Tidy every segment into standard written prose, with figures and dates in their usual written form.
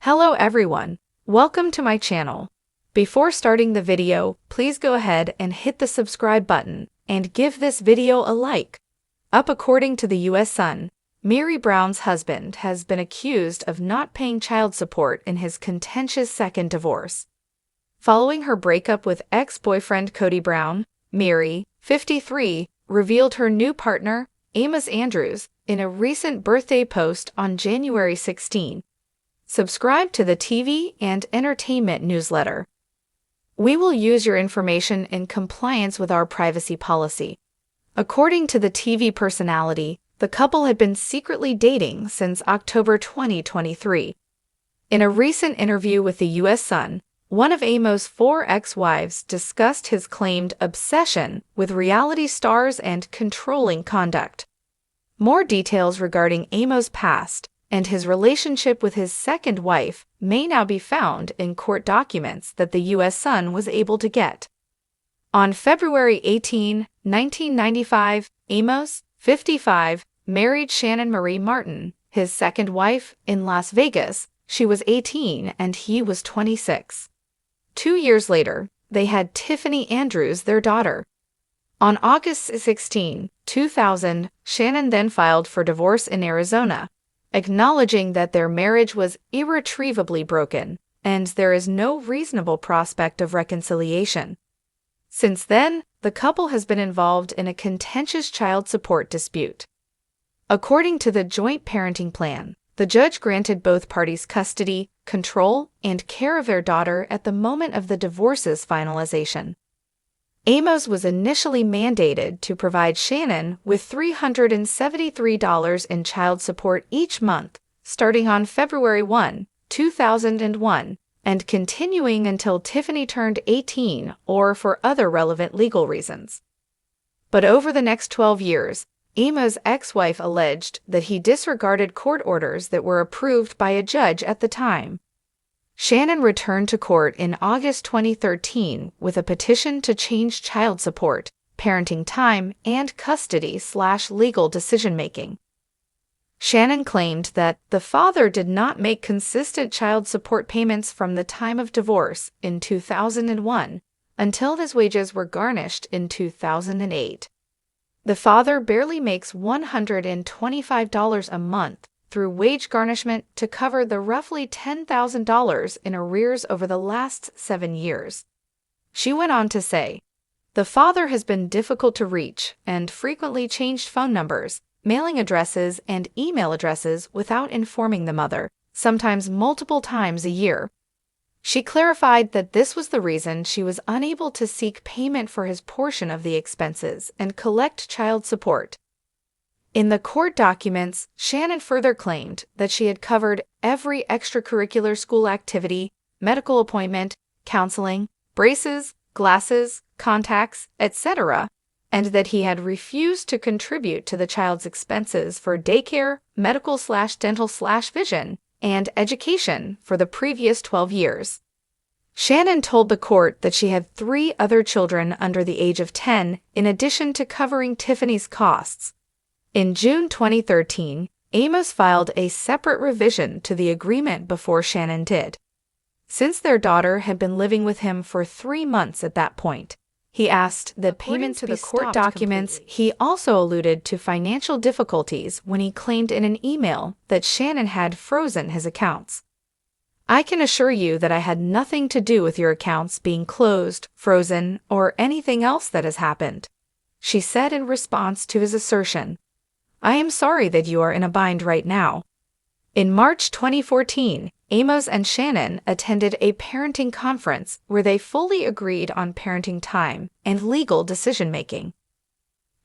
Hello everyone, welcome to my channel. Before starting the video, please go ahead and hit the subscribe button and give this video a like. According to the U.S. Sun, Meri Brown's husband has been accused of not paying child support in his contentious second divorce. Following her breakup with ex-boyfriend Cody Brown, Meri, 53, revealed her new partner, Amos Andrews, in a recent birthday post on January 16. Subscribe to the TV and entertainment newsletter. We will use your information in compliance with our privacy policy. According to the TV personality, the couple had been secretly dating since October 2023. In a recent interview with the U.S. Sun, one of Amos' 4 ex-wives discussed his claimed obsession with reality stars and controlling conduct. More details regarding Amos' past and his relationship with his second wife may now be found in court documents that the U.S. Sun was able to get. On February 18, 1995, Amos, 55, married Shannon Marie Martin, his second wife, in Las Vegas. She was 18 and he was 26. 2 years later, they had Tiffany Andrews, their daughter. On August 16, 2000, Shannon then filed for divorce in Arizona, acknowledging that their marriage was irretrievably broken and there is no reasonable prospect of reconciliation. Since then, the couple has been involved in a contentious child support dispute. According to the joint parenting plan, the judge granted both parties custody, control, and care of their daughter at the moment of the divorce's finalization. Amos was initially mandated to provide Shannon with $373 in child support each month, starting on February 1, 2001, and continuing until Tiffany turned 18 or for other relevant legal reasons. But over the next 12 years, Amos' ex-wife alleged that he disregarded court orders that were approved by a judge at the time. Shannon returned to court in August 2013 with a petition to change child support, parenting time, and custody/legal decision-making. Shannon claimed that the father did not make consistent child support payments from the time of divorce in 2001 until his wages were garnished in 2008. The father barely makes $125 a month through wage garnishment to cover the roughly $10,000 in arrears over the last 7 years. She went on to say, "The father has been difficult to reach and frequently changed phone numbers, mailing addresses, and email addresses without informing the mother, sometimes multiple times a year." She clarified that this was the reason she was unable to seek payment for his portion of the expenses and collect child support. In the court documents, Shannon further claimed that she had covered every extracurricular school activity, medical appointment, counseling, braces, glasses, contacts, etc., and that he had refused to contribute to the child's expenses for daycare, medical/dental/vision, and education for the previous 12 years. Shannon told the court that she had 3 other children under the age of 10 in addition to covering Tiffany's costs. In June 2013, Amos filed a separate revision to the agreement before Shannon did. Since their daughter had been living with him for 3 months at that point, he asked that payment to the court documents. He also alluded to financial difficulties when he claimed in an email that Shannon had frozen his accounts. "I can assure you that I had nothing to do with your accounts being closed, frozen, or anything else that has happened," she said in response to his assertion. "I am sorry that you are in a bind right now." In March 2014, Amos and Shannon attended a parenting conference where they fully agreed on parenting time and legal decision-making.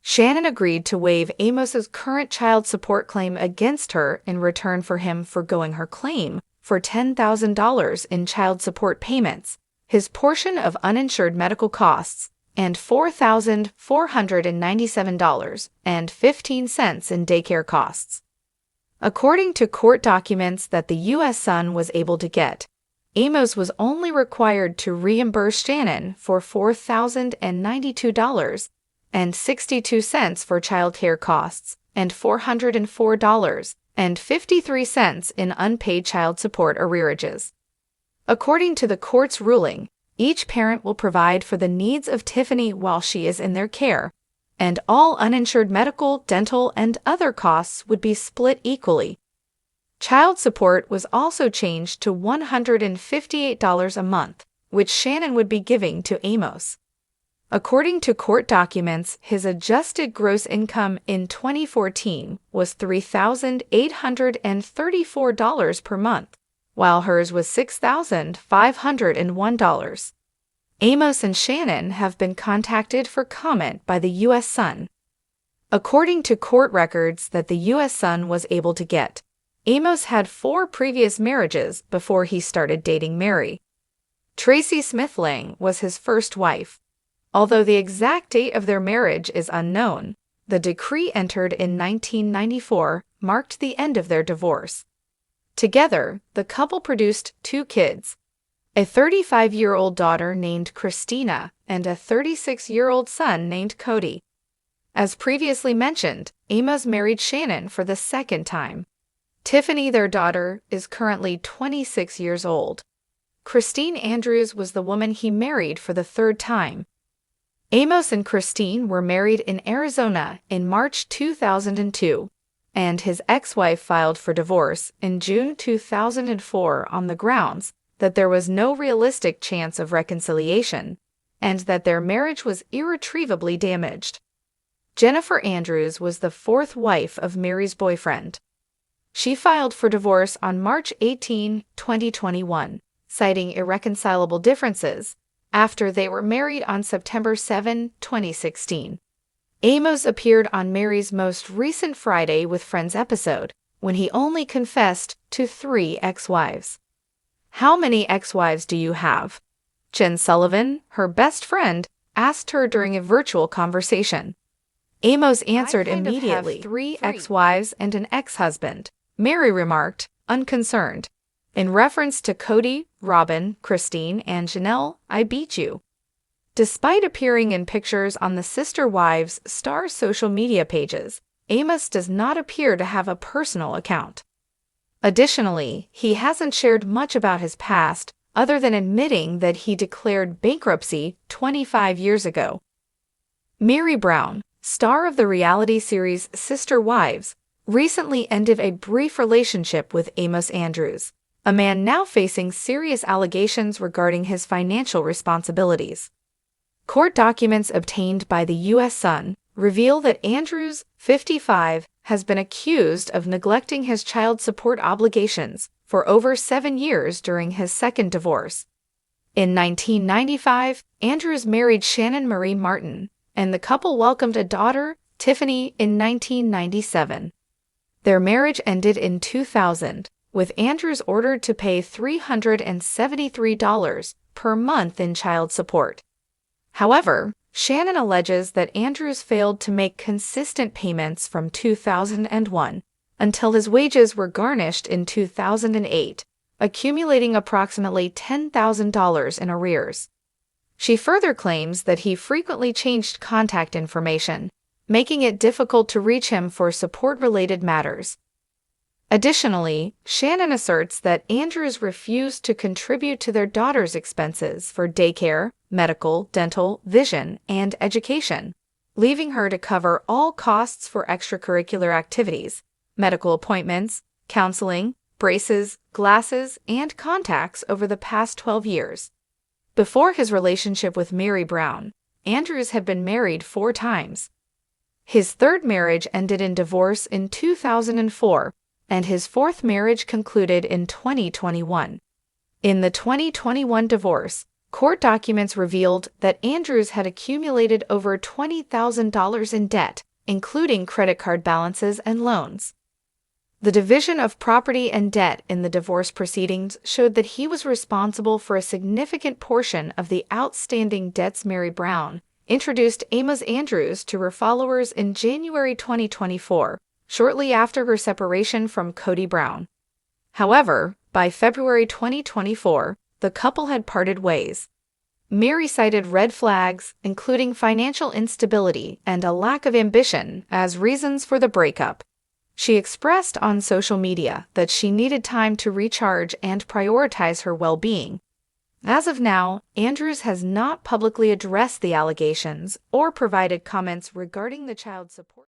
Shannon agreed to waive Amos's current child support claim against her in return for him forgoing her claim for $10,000 in child support payments, his portion of uninsured medical costs, and $4,497.15 in daycare costs. According to court documents that the U.S. Sun was able to get, Amos was only required to reimburse Shannon for $4,092.62 for childcare costs and $404 and 53 cents in unpaid child support arrearages. According to the court's ruling, each parent will provide for the needs of Tiffany while she is in their care, and all uninsured medical, dental, and other costs would be split equally. Child support was also changed to $158 a month, which Shannon would be giving to Amos. According to court documents, his adjusted gross income in 2014 was $3,834 per month, while hers was $6,501. Amos and Shannon have been contacted for comment by the U.S. Sun. According to court records that the U.S. Sun was able to get, Amos had 4 previous marriages before he started dating Meri. Tracy Smith Lang was his first wife. Although the exact date of their marriage is unknown, the decree entered in 1994 marked the end of their divorce. Together, the couple produced 2 kids, a 35-year-old daughter named Christina and a 36-year-old son named Cody. As previously mentioned, Amos married Shannon for the second time. Tiffany, their daughter, is currently 26 years old. Christine Andrews was the woman he married for the 3rd time. Amos and Christine were married in Arizona in March 2002, and his ex-wife filed for divorce in June 2004 on the grounds that there was no realistic chance of reconciliation and that their marriage was irretrievably damaged. Jennifer Andrews was the 4th wife of Meri's boyfriend. She filed for divorce on March 18, 2021, citing irreconcilable differences after they were married on September 7, 2016. Amos appeared on Meri's most recent Friday with Friends episode, when he only confessed to 3 ex-wives. "How many ex-wives do you have?" Jen Sullivan, her best friend, asked her during a virtual conversation. Amos answered immediately, "Have three ex-wives and an ex-husband," Meri remarked, unconcerned. In reference to Cody, Robin, Christine, and Janelle, "I beat you." Despite appearing in pictures on the sister wives' star social media pages, Amos does not appear to have a personal account. Additionally, he hasn't shared much about his past, other than admitting that he declared bankruptcy 25 years ago. Meri Brown, star of the reality series Sister Wives, recently ended a brief relationship with Amos Andrews, a man now facing serious allegations regarding his financial responsibilities. Court documents obtained by the U.S. Sun reveal that Andrews, 55, has been accused of neglecting his child support obligations for over 7 years during his second divorce. In 1995, Andrews married Shannon Marie Martin, and the couple welcomed a daughter, Tiffany, in 1997. Their marriage ended in 2000, with Andrews ordered to pay $373 per month in child support. However, Shannon alleges that Andrews failed to make consistent payments from 2001 until his wages were garnished in 2008, accumulating approximately $10,000 in arrears. She further claims that he frequently changed contact information, making it difficult to reach him for support-related matters. Additionally, Shannon asserts that Andrews refused to contribute to their daughter's expenses for daycare, medical, dental, vision, and education, leaving her to cover all costs for extracurricular activities, medical appointments, counseling, braces, glasses, and contacts over the past 12 years. Before his relationship with Meri Brown, Andrews had been married 4 times. His third marriage ended in divorce in 2004, and his 4th marriage concluded in 2021. In the 2021 divorce, court documents revealed that Andrews had accumulated over $20,000 in debt, including credit card balances and loans. The division of property and debt in the divorce proceedings showed that he was responsible for a significant portion of the outstanding debts. Meri Brown introduced Amos Andrews to her followers in January 2024, shortly after her separation from Cody Brown. However, by February 2024, the couple had parted ways. Meri cited red flags, including financial instability and a lack of ambition, as reasons for the breakup. She expressed on social media that she needed time to recharge and prioritize her well-being. As of now, Andrews has not publicly addressed the allegations or provided comments regarding the child support.